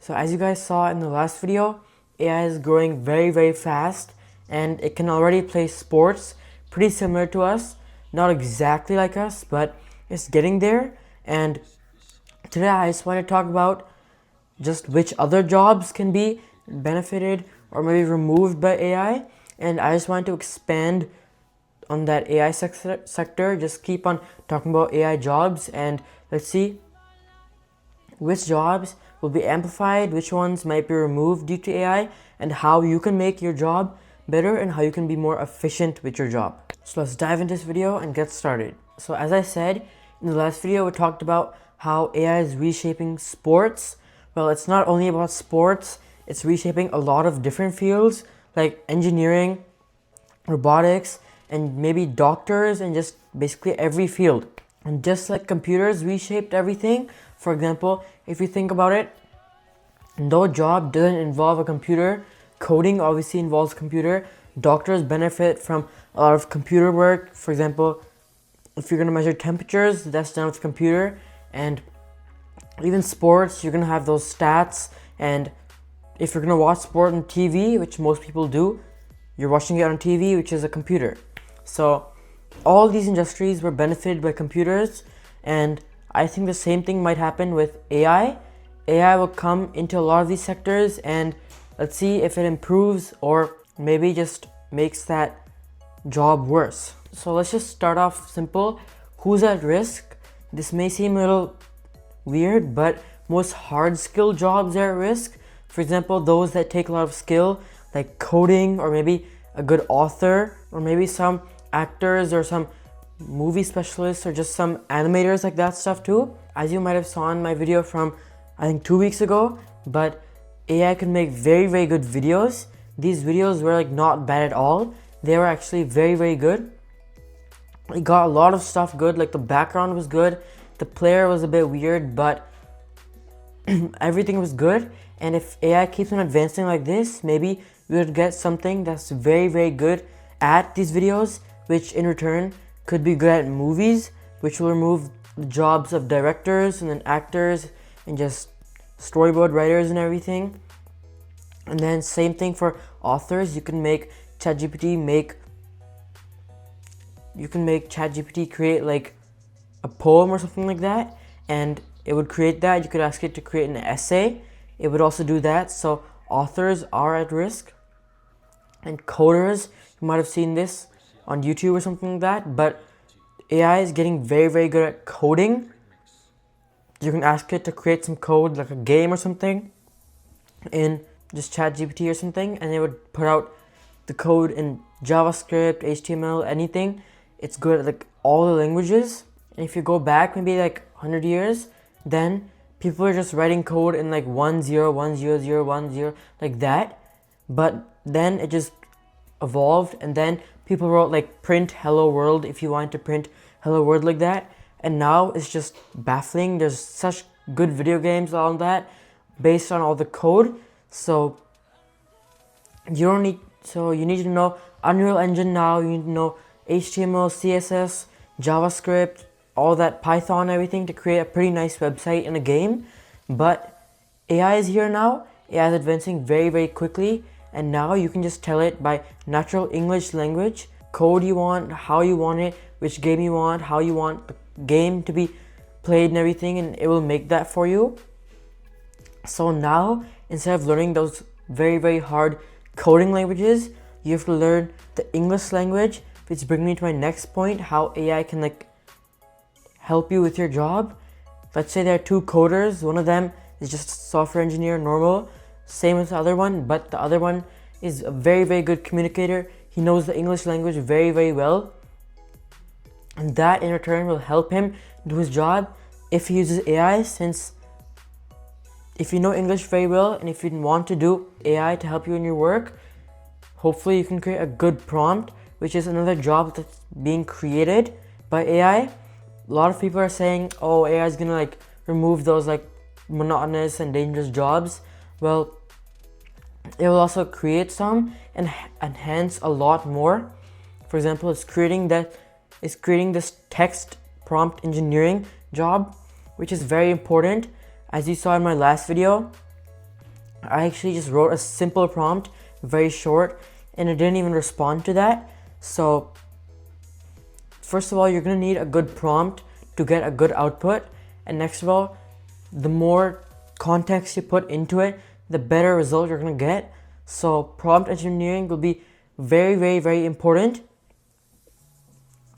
So as you guys saw in the last video, AI is growing very fast and it can already play sports pretty similar to us. Not exactly like us, but it's getting there. And today I just want to talk about just which other jobs can be benefited or maybe removed by AI. And I just want to expand on that AI sector, just keep on talking about AI jobs, and let's see which jobs will be amplified, which ones might be removed due to AI, and how you can make your job better and how you can be more efficient with your job. So let's dive into this video and get started. So as I said in the last video, we talked about how AI is reshaping sports. Well, it's not only about sports, it's reshaping a lot of different fields like engineering, robotics, and maybe doctors, and just basically every field. And just like computers reshaped everything, for example, if you think about it, no job doesn't involve a computer. Coding obviously involves computer. Doctors benefit from a lot of computer work. For example, if you're going to measure temperatures, that's done with computer. And even sports, you're going to have those stats. And if you're going to watch sport on TV, which most people do, you're watching it on TV, which is a computer. So all these industries were benefited by computers, and I think the same thing might happen with AI. AI will come into a lot of these sectors, and let's see if it improves or maybe just makes that job worse. So let's just start off simple. Who's at risk? This may seem a little weird, but most hard skill jobs are at risk. For example, those that take a lot of skill, like coding, or maybe a good author, or maybe some actors or some movie specialists or just some animators, like that stuff too. As you might have saw in my video from I think 2 weeks ago, but AI can make very good videos. These videos were like not bad at all. They were actually very good. It got a lot of stuff good, like the background was good, the player was a bit weird, but everything was good. And if AI keeps on advancing like this, maybe we would get something that's very good at these videos, which in return could be good at movies, which will remove the jobs of directors and then actors and just storyboard writers and everything. And then same thing for authors. You can make ChatGPT create like a poem or something like that, and it would create that. You could ask it to create an essay. It would also do that. So authors are at risk. And coders, you might have seen this on YouTube or something like that, but AI is getting very good at coding. You can ask it to create some code, like a game or something, in just ChatGPT or something, and it would put out the code in JavaScript, HTML, anything. It's good at like all the languages. And if you go back maybe like 100 years, then people are just writing code in like 101010 like that. But then it just evolved, and then people wrote like print hello world if you want to print hello world like that. And now it's just baffling. There's such good video games on that based on all the code. So you need to know Unreal Engine now. You need to know HTML, CSS, JavaScript, all that, Python, everything to create a pretty nice website in a game. But AI is here now. AI is advancing very quickly, and now you can just tell it by natural English language, code you want, how you want it, which game you want, how you want the game to be played and everything, and it will make that for you. So now, instead of learning those very hard coding languages, you have to learn the English language, which brings me to my next point, how AI can like help you with your job. Let's say there are two coders. One of them is just a software engineer, normal, same as the other one, but the other one is a very good communicator. He knows the English language very well, and that in return will help him do his job if he uses AI. Since if you know English very well, and if you want to do AI to help you in your work, hopefully you can create a good prompt, which is another job that's being created by AI. A lot of people are saying, oh, AI is gonna like remove those like monotonous and dangerous jobs. Well, it will also create some and enhance a lot more. For example, it's creating this text prompt engineering job, which is very important. As you saw in my last video, I actually just wrote a simple prompt, very short, and it didn't even respond to that. So first of all, you're gonna need a good prompt to get a good output. And next of all, the more context you put into it, the better result you're gonna get. So prompt engineering will be very, very, very important.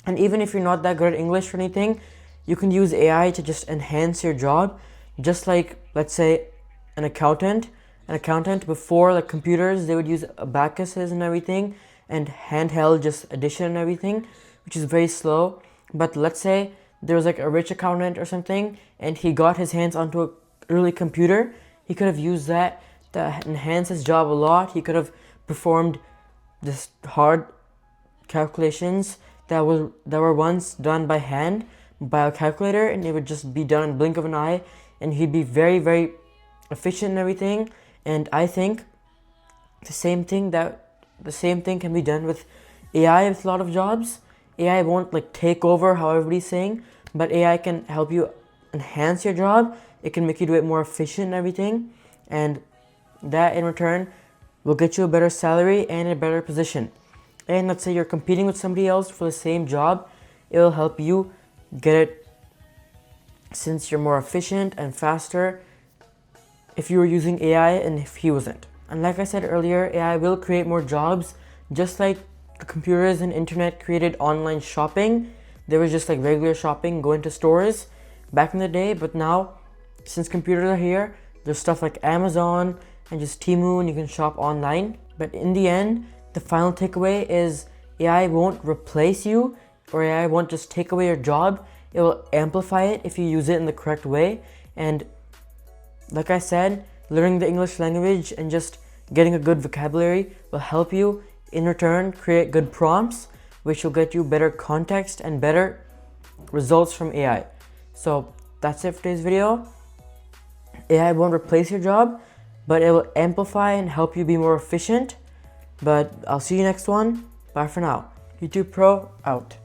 And even if you're not that good at English or anything, you can use AI to just enhance your job. Just like, let's say, an accountant. An accountant before, like computers, they would use abacuses and everything, and handheld just addition and everything, which is very slow. But let's say there was like a rich accountant or something, and he got his hands onto an early computer. He could have used that to enhance his job a lot. He could have performed this hard calculations that were once done by hand by a calculator, and it would just be done in a blink of an eye, and he'd be very, very efficient and everything. And I think the same thing can be done with AI with a lot of jobs. AI won't like take over how everybody's saying, but AI can help you enhance your job. It can make you do it more efficient and everything, and that in return will get you a better salary and a better position. And let's say you're competing with somebody else for the same job, it will help you get it since you're more efficient and faster if you were using AI and if he wasn't. And like I said earlier, AI will create more jobs, just like the computers and internet created online shopping. There was just like regular shopping, going to stores back in the day, but now since computers are here, there's stuff like Amazon and just Temu, and you can shop online. But in the end, the final takeaway is AI won't replace you, or AI won't just take away your job. It will amplify it if you use it in the correct way. And like I said, learning the English language and just getting a good vocabulary will help you in return create good prompts, which will get you better context and better results from AI. So that's it for today's video. AI won't replace your job, but it will amplify and help you be more efficient. But I'll see you next one. Bye for now. YouTube Pro out.